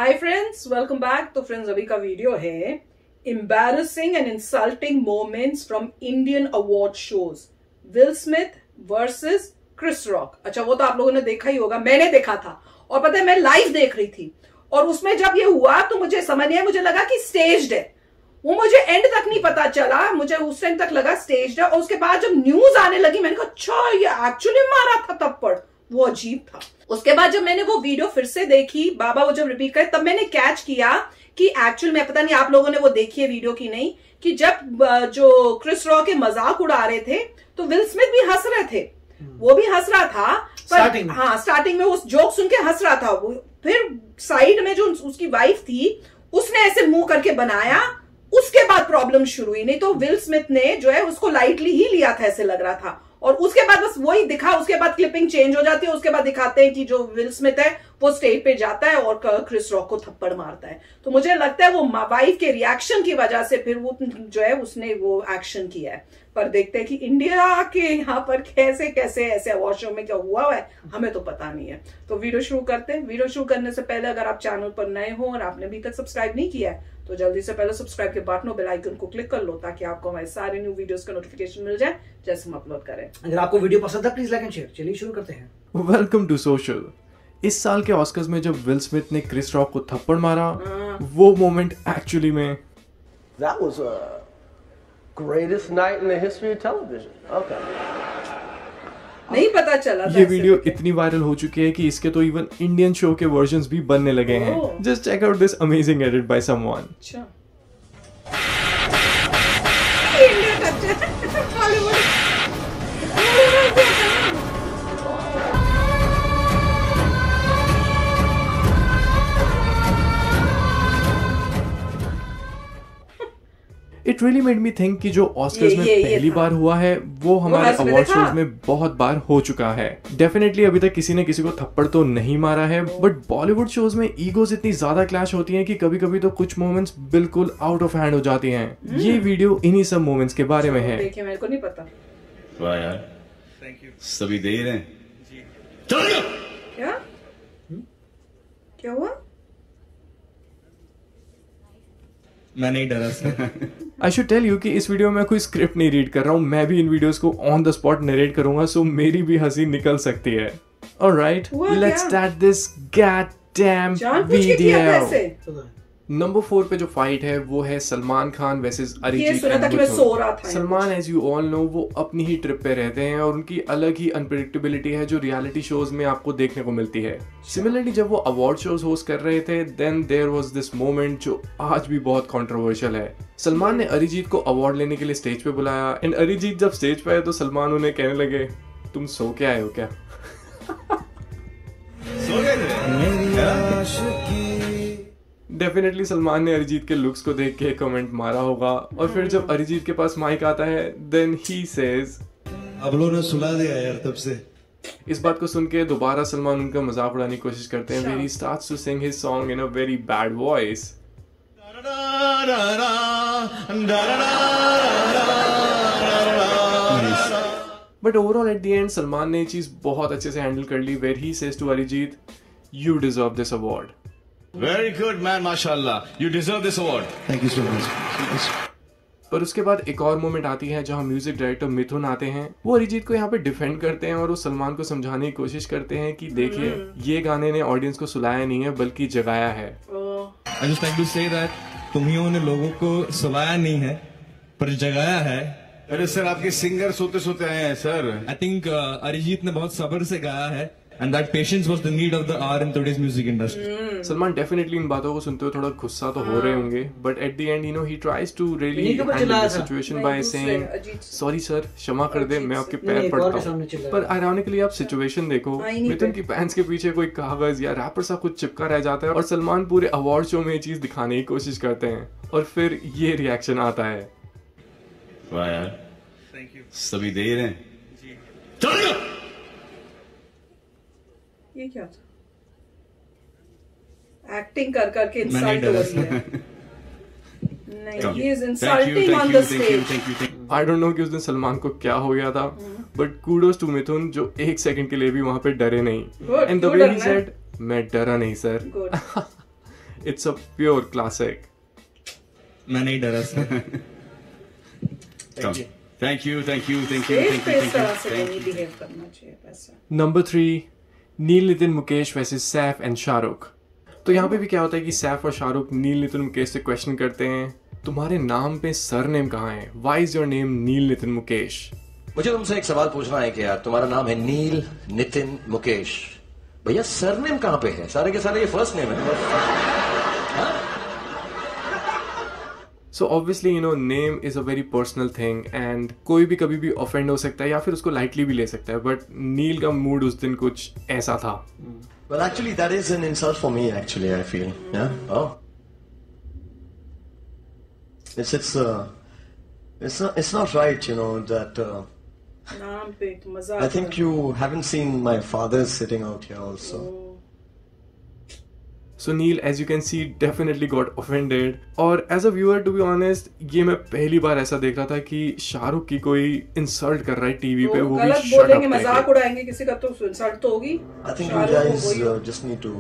हाय friends, welcome back. तो friends, अभी का वीडियो है embarrassing and insulting moments from Indian award shows, Will Smith versus Chris Rock. अच्छा, वो तो आप लोगों ने देखा ही होगा, मैंने देखा था और पता है मैं लाइव देख रही थी। और उसमें जब ये हुआ तो मुझे समझ नहीं आया, मुझे लगा कि स्टेज्ड है। वो मुझे एंड तक नहीं पता चला, मुझे उस टाइम तक लगा स्टेज्ड है। और उसके बाद जब न्यूज आने लगी मैंने कहा अच्छा ये एक्चुअली मारा था थप्पड़, वो अजीब था। उसके बाद जब मैंने वो वीडियो फिर से देखी, बाबा वो जब रिपीट करे, तब मैंने कैच किया कि एक्चुअल में, पता नहीं आप लोगों ने वो देखी है वीडियो की नहीं, कि जब जो क्रिस रॉक के मजाक उड़ा रहे थे तो विल स्मिथ भी हंस रहे थे, वो भी हंस रहा था पर स्टार्टिंग में उस जोक सुन के हंस रहा था वो। फिर साइड में जो उसकी वाइफ थी उसने ऐसे मुंह करके बनाया, उसके बाद प्रॉब्लम शुरू हुई। नहीं तो विल स्मिथ ने जो है उसको लाइटली ही लिया था, ऐसे लग रहा था। और उसके बाद बस वही दिखा, उसके बाद क्लिपिंग चेंज हो जाती है, उसके बाद दिखाते हैं कि जो विल स्मिथ है वो स्टेज पे जाता है और क्रिस रॉक को थप्पड़ मारता है। तो मुझे लगता है वो वाइफ के रिएक्शन की वजह से फिर वो जो है उसने वो एक्शन किया है। पर देखते हैं कि इंडिया के यहाँ पर कैसे कैसे ऐसे अवार्ड शो में क्या हुआ है, हमें तो पता नहीं है। तो वीडियो शुरू करते हैं। वीडियो शुरू करने से पहले अगर आप चैनल पर नए हो और आपने अभी तक सब्सक्राइब नहीं किया है तो जल्दी से पहले सब्सक्राइब के बटन और बेल आइकन को क्लिक कर लो, ताकि आपको हमारे सारे न्यू वीडियोस का नोटिफिकेशन मिल जाए जैसे हम अपलोड करें। अगर आपको वीडियो पसंद है प्लीज लाइक एंड शेयर। चलिए शुरू करते हैं। Welcome to social. इस साल के ऑस्कर्स में जब विल स्मिथ ने क्रिस रॉक को थप्पड़ मारा, वो मोमेंट एक्चुअली में That was a greatest night in the history of television. Okay. नहीं पता चला। ये वीडियो इतनी वायरल हो चुकी है कि इसके तो इवन इंडियन शो के वर्जन्स भी बनने लगे हैं। Just check out this amazing edit by someone. अच्छा, it really made me think कि जो ऑस्कर्स में पहली बार हुआ है वो हमारे अवार्ड शोज में बहुत बार हो चुका है। डेफिनेटली अभी तक किसी ने किसी को थप्पड़ तो नहीं मारा है, बट बॉलीवुड शोज में ईगोज इतनी ज्यादा क्लैश होती हैं कि कभी कभी तो कुछ मोमेंट्स बिल्कुल आउट ऑफ हैंड हो जाती हैं। ये वीडियो इन्हीं सब मोमेंट्स के बारे में है। देखिए, मेरे को नहीं पता। वाह यार, थैंक यू। सभी दे रहे हैं जी। चलो क्या क्या हुआ? मैं नहीं डरा। आई शुड टेल यू कि इस वीडियो में कोई स्क्रिप्ट नहीं रीड कर रहा हूँ, मैं भी इन वीडियोस को ऑन द स्पॉट नरेट करूंगा, सो मेरी भी हंसी निकल सकती है। Alright, let's start this goddamn video. Number 4 पे जो फाइट है वो है Salman Khan versus Arijit. Salman as you all know वो अपनी ही ट्रिप पे रहते हैं और उनकी अलग ही अनप्रेडिक्टेबिलिटी है जो रियलिटी शोज में आपको देखने को मिलती है। सिमिलरली जब वो अवार्ड शोज होस्ट कर रहे थे then there was this moment जो आज भी बहुत कंट्रोवर्शियल है। सलमान ने अरिजीत को अवार्ड लेने के लिए स्टेज पे बुलाया एंड अरिजीत जब स्टेज पे आए तो सलमान उन्हें कहने लगे, तुम सो के आए हो क्या? सो गए। डेफिनेटली सलमान ने अरिजीत के लुक्स को देख के कमेंट मारा होगा और फिर जब अरिजीत के पास माइक आता है देन ही सेज, अब लोगों ने सुला दिया यार तब से। इस बात को सुन के दोबारा सलमान उनका मजाक उड़ाने की कोशिश करते हैं। Very starts to sing his song in a very bad voice. But overall at the end Salman ने ये चीज बहुत अच्छे से हैंडल कर ली, where he says to Arijit, you deserve this award. Very good man, माशाल्लाह, you deserve this award. Thank you so much. पर उसके बाद एक और मोमेंट आती है जहां म्यूजिक डायरेक्टर मिथुन आते हैं। वो अरिजीत को यहाँ पे डिफेंड करते हैं और वो सलमान को समझाने की कोशिश करते हैं कि देखिए ये गाने ने ऑडियंस को सुलाया नहीं है बल्कि जगाया है। I just like to say that तुम्हियों ने लोगों को सुलाया नहीं है पर जगाया है। अरे सर, आपके सिंगर सोते सोते आए हैं सर। I think अरिजीत ने बहुत सब्र से गाया है and that patience was the need of the hour in today's music industry. Salman definitely in बातों को सुनते हुए थोड़ा गुस्सा तो हो रहे होंगे, but at the end you know he tries to really handle the situation by saying sorry sir, क्षमा कर दे, मैं आपके पैर पड़ता हूं। पर आयरॉनिकली आप सिचुएशन देखो, मिथुन की पैंट्स के पीछे कोई कागज या रैपर सा कुछ चिपका रह जाता है और सलमान पूरे अवार्ड शो में ये चीज दिखाने की कोशिश करते हैं और फिर ये रिएक्शन आता है। वाह यार, थैंक यू। सभी दे रहे हैं जी। चलो ये क्या था? एक्टिंग कर करके इंसल्ट हो रही है। नहीं, he is insulting on the stage. I don't know कि उस दिन सलमान को क्या हो गया था, बट kudos to मिथुन जो एक सेकंड के लिए भी वहां पे डरे नहीं। And the way he said, मैं डरा नहीं sir. It's a pure classic. मैं नहीं डरा sir. Thank you. Number 3, Neil Nitin Mukesh versus Saif and Shahrukh. तो यहाँ पे भी क्या होता है कि सैफ और शाहरुख नील नितिन मुकेश से क्वेश्चन करते हैं, तुम्हारे नाम पे सरनेम कहाँ है? Why is your name नील नितिन मुकेश? मुझे तुमसे एक सवाल पूछना है कि यार तुम्हारा नाम है नील नितिन मुकेश, भैया सरनेम कहाँ पे है? सारे के सारे ये फर्स्ट नेम है. So obviously you know name is a very personal thing and कोई भी कभी भी offend हो सकता है या फिर उसको lightly भी ले सकता है, but नील का mood उस दिन कुछ ऐसा था. Well actually that is an insult for me actually I feel. Yeah. Oh. It's not right, you know, that I think you haven't seen my father sitting out here also. So Neil, as you can see, definitely got offended. और as a viewer, to be honest, ये मैं पहली बार ऐसा देख रहा था कि शाहरुख की कोई इंसल्ट कर रहा है टीवी पे, वो भी शट अप मजाक उड़ाएंगे किसी का तो इंसल्ट तो होगी. I think you guys just need to,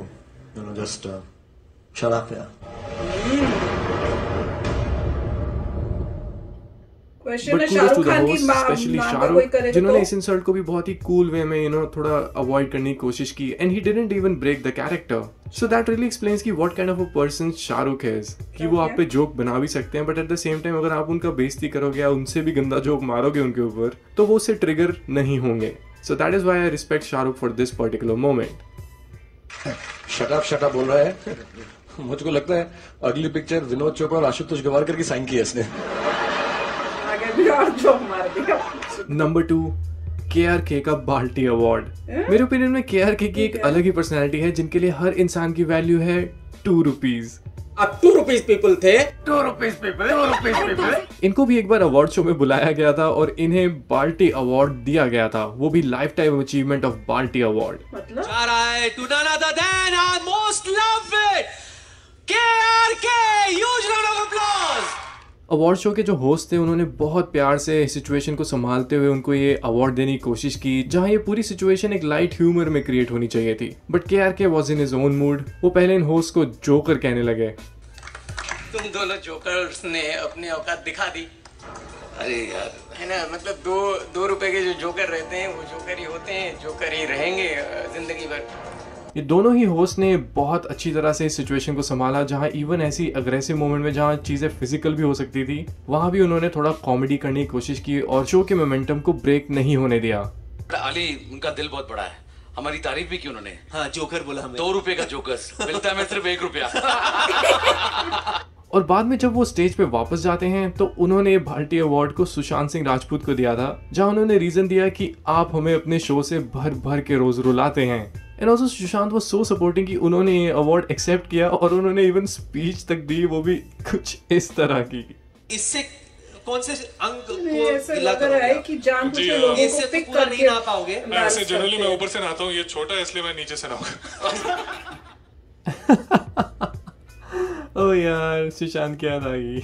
you know, just shut up, yeah. But kudos to the host, especially Shahrukh, जिन्होंने इस इंसल्ट को भी बहुत ही कूल वे में थोड़ा अवॉइड करने की कोशिश की, and he didn't even break the character. So that really explains कि what kind of a person Shahrukh is. कि वो आप पे जोक बना भी सकते हैं, but at the same time अगर आप उनका बेइज्जती करोगे या उनसे भी गंदा जोक मारोगे उनके ऊपर, तो वो उससे ट्रिगर नहीं होंगे. So that is why I respect Shahrukh for this particular moment. Shut up बोल रहा है. मुझको लगता है अगली पिक्चर विनोद चोपड़ा और आशुतोष गवारकर की साइन की है इसने. नंबर 2, KRK का बाल्टी अवार्ड. मेरे ओपिनियन में KRK की एक अलग ही पर्सनैलिटी है जिनके लिए हर इंसान की वैल्यू है 2 रुपीज. अब 2 रुपीज पीपल थे. 2 रुपीज पीपल. इनको भी एक बार अवार्ड शो में बुलाया गया था और इन्हें बाल्टी अवार्ड दिया गया था, वो भी लाइफ टाइम अचीवमेंट ऑफ बाल्टी अवार्ड. जा रहा है to none other than our most loved KRK. Huge round of applause. Award show के जो होस्ट थे उन्होंने बहुत प्यार से सिचुएशन को संभालते हुए उनको ये अवार्ड देने की कोशिश की, जहां ये पूरी सिचुएशन एक लाइट ह्यूमर में क्रिएट होनी चाहिए थी. But KRK was in his own mood. वो पहले इन होस्ट को जोकर कहने लगे. तुम दोनों जोकर्स ने अपनी औकात दिखा दी. अरे यार, है ना, मतलब 2 रुपए के जो जोकर रहते हैं वो जोकर ही होते हैं, जोकर ही रहेंगे जिंदगी भर. ये दोनों ही होस्ट ने बहुत अच्छी तरह से इस सिचुएशन को संभाला, जहां इवन ऐसी अग्रेसिव मोमेंट में जहां चीजें फिजिकल भी हो सकती थी, वहां भी उन्होंने थोड़ा कॉमेडी करने की कोशिश की और शो के मोमेंटम को ब्रेक नहीं होने दिया. अली, उनका दिल बहुत बड़ा है, हमारी तारीफ भी की उन्होंने. हाँ, जोकर बोला हमें. 2 रुपए का जोकर्स मिलता है मैं सिर्फ 1 रुपया. और बाद में जब वो स्टेज पे वापस जाते हैं तो उन्होंने बाल्टी अवार्ड को सुशांत सिंह राजपूत को दिया था, जहां उन्होंने रीजन दिया कि आप हमें अपने शो से भर भर के रोज रुलाते हैं. एंड ऑल्सो सुशांत वो सो सपोर्टिंग कि उन्होंने ये अवार्ड एक्सेप्ट किया और उन्होंने इवन स्पीच तक दी, वो भी कुछ इस तरह की. इससे कौन से अंक को लग रहा है कि जान कुछ लोगों को पिक कर नहीं ना पाओगे. ऐसे जनरली मैं ऊपर से नहाता हूँ, ये छोटा है इसलिए मैं नीचे से नहाऊंगा. ओ यार, सुशांत क्या था ये.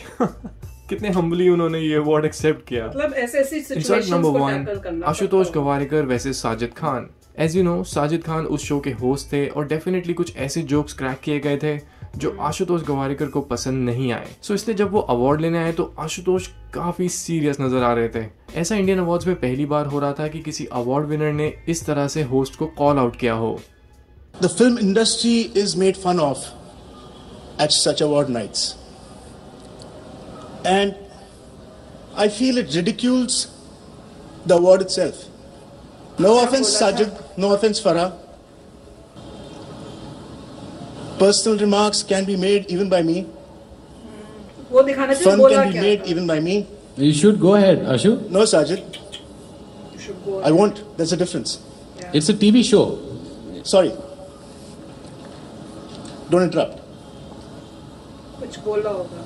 कितने हम्बली उन्होंने ये अवार्ड एक्सेप्ट किया. मतलब ऐसी सिचुएशंस को टैकल करना. आशुतोष गवारिकर वैसे Sajid Khan. As you know, Sajid Khan उस शो के होस्ट थे और डेफिनेटली कुछ ऐसे जोक्स क्रैक किए गए थे जो आशुतोष गवारिकर को पसंद नहीं आए. सो इसलिए जब वो अवार्ड लेने आए तो आशुतोष काफी सीरियस नजर आ रहे थे. ऐसा इंडियन अवार्ड्स में पहली बार हो रहा था कि किसी अवार्ड विनर ने इस तरह से होस्ट को कॉल आउट किया हो. The film industry is made fun of at such award nights, and I feel it ridicules the award itself. No offense Sajid, no offense Farah. Personal remarks can be made even by me. वो दिखाना चाहिए. Fun can be made even by me. You should go ahead, Ashu. No Sajid. I won't. There's a difference. Yeah. It's a TV show. Sorry. Don't interrupt. कुछ बोला होगा.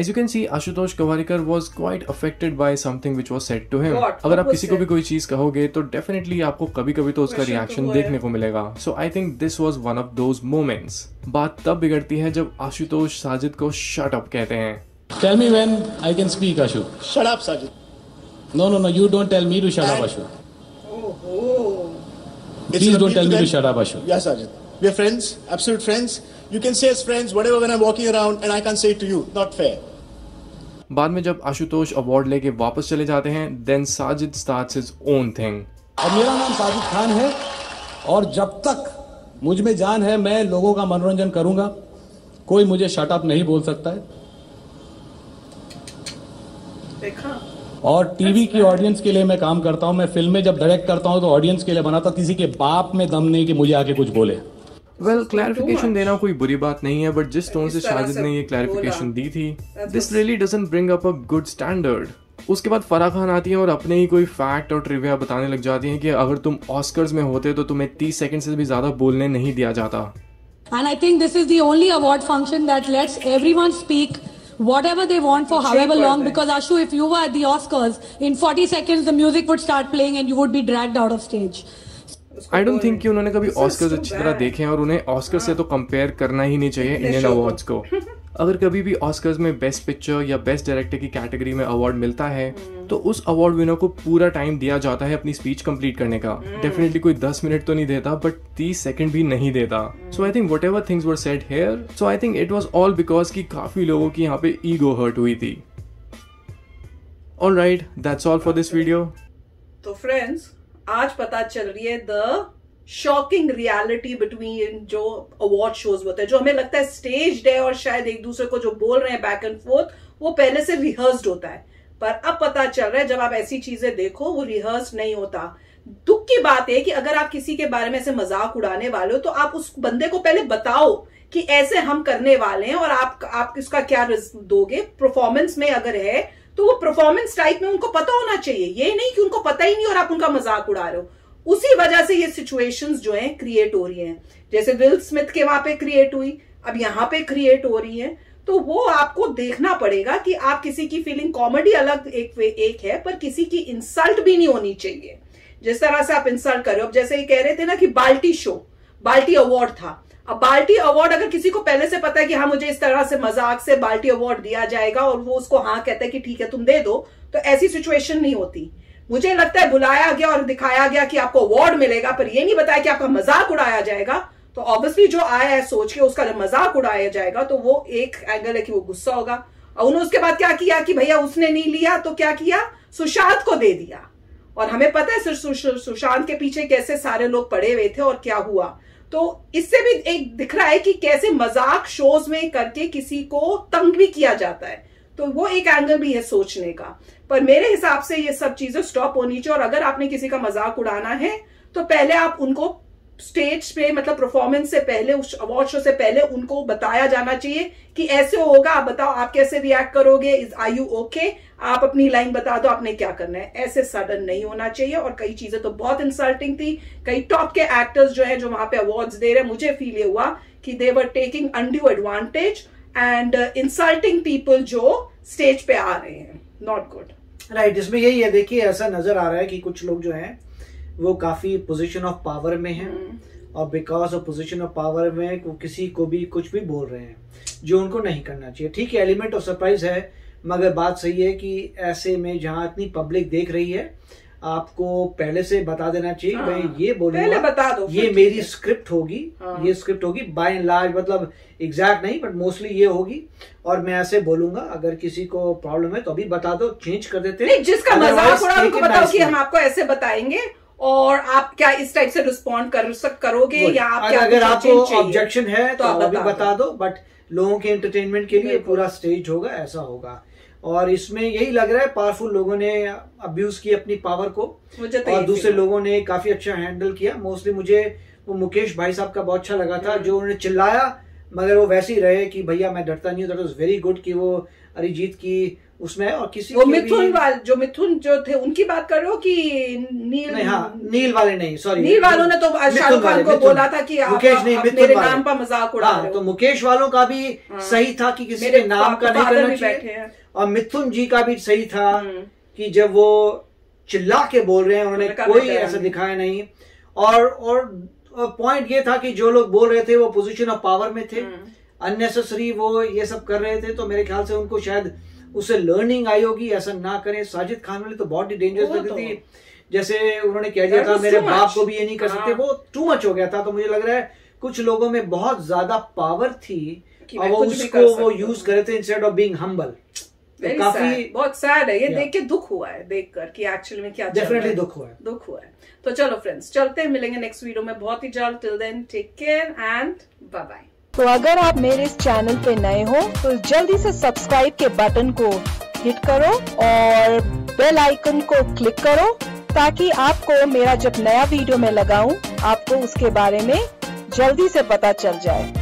As you can see, Ashutosh Gawariker was quite affected by something which was said to him. अगर आप किसी को भी कोई चीज कहोगे तो definitely आपको कभी-कभी तो उसका रिएक्शन देखने को मिलेगा. So I think this was one of those moments. बात तब बिगड़ती है जब आशुतोष साजिद को shut up कहते हैं. Tell me when I can speak, Ashu. Shut up, Sajid. No, you don't tell me to shut up, Ashu. Oh. Please don't tell me to shut up, Ashu. Yes, Sajid. We are friends, absolute friends. You can say as friends whatever when I'm walking around, and I can't say it to you. Not fair. बाद में जब Ashutosh award लेके वापस चले जाते हैं, then Sajid starts his own thing. और मेरा नाम साजिद खान है और जब तक मुझ में जान है मैं लोगों का मनोरंजन करूंगा, कोई मुझे शट अप नहीं बोल सकता है। देखा? और टीवी की ऑडियंस के लिए मैं काम करता हूं। मैं फिल्में जब डायरेक्ट करता हूं तो ऑडियंस के लिए बनाता, किसी के बाप में दम नहीं कि मुझे आके कुछ बोले। वेल क्लैरिफिकेशन देना कोई बुरी बात नहीं है, बट जिस टोन से शाहिद ने ये क्लैरिफिकेशन दी थी, this really doesn't bring up a good standard. उसके बाद फराह खान आती है और अपने ही कोई फैक्ट और ट्रिविया बताने लग जाती हैं कि अगर तुम ऑस्कर्स में होते तो तुम्हें 30 सेकंड से भी ज्यादा बोलने नहीं दिया जाता। And I think this is the only award function that lets everyone speak whatever they want for however long, because Ashu, if you were at the Oscars, in 40 seconds the music would start playing and you would be dragged out of stage. I don't think कि उन्होंने कभी Oscars अच्छी तरह देखे हैं और उन्हें Oscar से तो कंपेयर करना ही नहीं चाहिए इंडियन अवार्ड्स को। अगर कभी भी ऑस्कर्स में बेस्ट पिक्चर या बेस्ट डायरेक्टर की कैटेगरी में अवार्ड मिलता है तो उस अवार्ड विनर को पूरा टाइम दिया जाता है अपनी स्पीच कंप्लीट करने का। डेफिनेटली कोई 10 मिनट तो नहीं देता, बट 30 सेकंड भी नहीं देता। So I think whatever things were said here, so I think it was all because कि काफी लोगों की यहाँ पे ईगो हर्ट हुई थी। Alright, that's all for this video. तो फ्रेंड्स, आज पता चल रही है द शॉकिंग रियलिटी बिटवीन जो अवार्ड शोज होते हैं, जो हमें लगता है स्टेज्ड है और शायद एक दूसरे को जो बोल रहे हैं बैक एंड फोर्थ वो पहले से रिहर्स्ड होता है, पर अब पता चल रहा है जब आप ऐसी चीजें देखो वो रिहर्स नहीं होता। दुख की बात है कि अगर आप किसी के बारे में ऐसे मजाक उड़ाने वाले हो तो आप उस बंदे को पहले बताओ कि ऐसे हम करने वाले हैं और आप इसका क्या दोगे। परफॉर्मेंस में अगर है तो वो परफॉर्मेंस टाइप में उनको पता होना चाहिए, ये नहीं कि उनको पता ही नहीं और आप उनका मजाक उड़ा रहे हो। उसी वजह से ये सिचुएशंस जो हैं क्रिएट हो रही हैं, जैसे विल स्मिथ के वहां पे क्रिएट हुई, अब यहां पे क्रिएट हो रही है। तो वो आपको देखना पड़ेगा कि आप किसी की फीलिंग, कॉमेडी अलग एक है, पर किसी की इंसल्ट भी नहीं होनी चाहिए जिस तरह से आप इंसल्ट कर रहे हो। अब जैसे ये कह रहे थे ना कि बाल्टी अवार्ड था। अब बाल्टी अवार्ड अगर किसी को पहले से पता है कि हाँ मुझे इस तरह से मजाक से बाल्टी अवार्ड दिया जाएगा और वो उसको हाँ कहता है कि ठीक है तुम दे दो, तो ऐसी सिचुएशन नहीं होती। मुझे लगता है बुलाया गया और दिखाया गया कि आपको अवार्ड मिलेगा, पर ये नहीं बताया कि आपका मजाक उड़ाया जाएगा। तो ऑब्वियसली जो आया है सोच के उसका जब मजाक उड़ाया जाएगा तो वो एक एंगल है कि वो गुस्सा होगा। और उन्होंने उसके बाद क्या किया कि भैया उसने नहीं लिया तो क्या किया, सुशांत को दे दिया। और हमें पता है सुशांत के पीछे कैसे सारे लोग पड़े हुए थे और क्या हुआ। तो इससे भी एक दिख रहा है कि कैसे मजाक शोज में करके किसी को तंग भी किया जाता है। तो वो एक एंगल भी है सोचने का। पर मेरे हिसाब से ये सब चीजें स्टॉप होनी चाहिए। और अगर आपने किसी का मजाक उड़ाना है तो पहले आप उनको स्टेज पे, मतलब परफॉर्मेंस से पहले, उस अवार्ड शो से पहले उनको बताया जाना चाहिए कि ऐसे होगा, आप बताओ आप कैसे रिएक्ट करोगे, आर यू ओके, आप अपनी लाइन बता दो आपने क्या करना है। ऐसे सडन नहीं होना चाहिए। और कई चीजें तो बहुत इंसल्टिंग थी। कई टॉप के एक्टर्स जो है जो वहां पे अवार्ड्स दे रहे हैं, मुझे फील ये हुआ कि they were taking undue advantage and insulting people जो स्टेज पे आ रहे हैं। Not good. राइट, इसमें यही है, देखिए ऐसा नजर आ रहा है कि कुछ लोग जो हैं वो काफी पोजीशन ऑफ पावर में हैं और because of position of power में वो किसी को भी कुछ भी बोल रहे हैं जो उनको नहीं करना चाहिए। ठीक है, एलिमेंट ऑफ सरप्राइज है, मगर बात सही है कि ऐसे में जहां इतनी पब्लिक देख रही है आपको पहले से बता देना चाहिए। मैं ये बोलूंगा बता दो, ये मेरी स्क्रिप्ट होगी, ये स्क्रिप्ट होगी बाय एंड लार्ज, मतलब एग्जैक्ट नहीं बट मोस्टली ये होगी। और मैं ऐसे बोलूंगा अगर किसी को प्रॉब्लम है तो अभी बता दो, चेंज कर देते हैं। जिसका मजाक उड़ा उनको बताओ कि हम आपको ऐसे बताएंगे और आप क्या इस टाइप से रिस्पॉन्ड करोगे या आप क्या, अगर आपको ऑब्जेक्शन है तो आप अभी बता दो। बट लोगों के एंटरटेनमेंट के लिए पूरा स्टेज होगा, ऐसा होगा। और इसमें यही लग रहा है पावरफुल लोगों ने अब्यूज की अपनी पावर को और दूसरे लोगों ने काफी अच्छा हैंडल किया। मोस्टली मुझे वो मुकेश भाई साहब का बहुत अच्छा लगा था, जो उन्होंने चिल्लाया मगर वो वैसे ही रहे कि भैया मैं डरता नहीं हूँ। दैट वाज वेरी गुड कि वो अरिजीत की उसमें और किसी वो मिथुन जो थे उनकी बात कर रहे हो कि नील नहीं, हाँ नील वाले नहीं, सॉरी नील वालों ने तो शाहरुख खान को बोला था कि मुकेश नहीं, मेरे नाम पर मजाक उड़ा रहे हो। तो मुकेश वालों का भी सही था कि किसी के नाम का नहीं करना चाहिए। और मिथुन जी का भी सही था कि जब वो चिल्ला के बोल रहे हैं उन्होंने कोई ऐसा दिखाया नहीं। और पॉइंट ये था कि जो लोग बोल रहे थे वो पोजीशन ऑफ पावर में थे, अननेसेसरी वो ये सब कर रहे थे। तो मेरे ख्याल से उनको शायद उससे लर्निंग आई होगी, ऐसा ना करें। साजिद खान वाले तो बहुत ही डेंजरस लग रही थी, जैसे उन्होंने कह दिया था मेरे बाप को भी ये नहीं कर सकते, वो टू मच हो गया था। तो मुझे लग रहा है कुछ लोगों में बहुत ज्यादा पावर थी और वो उसको वो यूज करे थे इंस्टेड ऑफ बीइंग हम्बल। तो काफी बहुत सैड है ये देख के, दुख हुआ है देखकर कि एक्चुअली में क्या डेफिनेटली दुख हुआ है। तो चलो फ्रेंड्स, चलते हैं, मिलेंगे नेक्स्ट वीडियो में बहुत ही जल्द। Till then take care and bye bye. तो अगर आप मेरे इस चैनल पे नए हो तो जल्दी से सब्सक्राइब के बटन को हिट करो और बेल आइकन को क्लिक करो ताकि आपको मेरा जब नया वीडियो मैं लगाऊं आपको उसके बारे में जल्दी से पता चल जाए।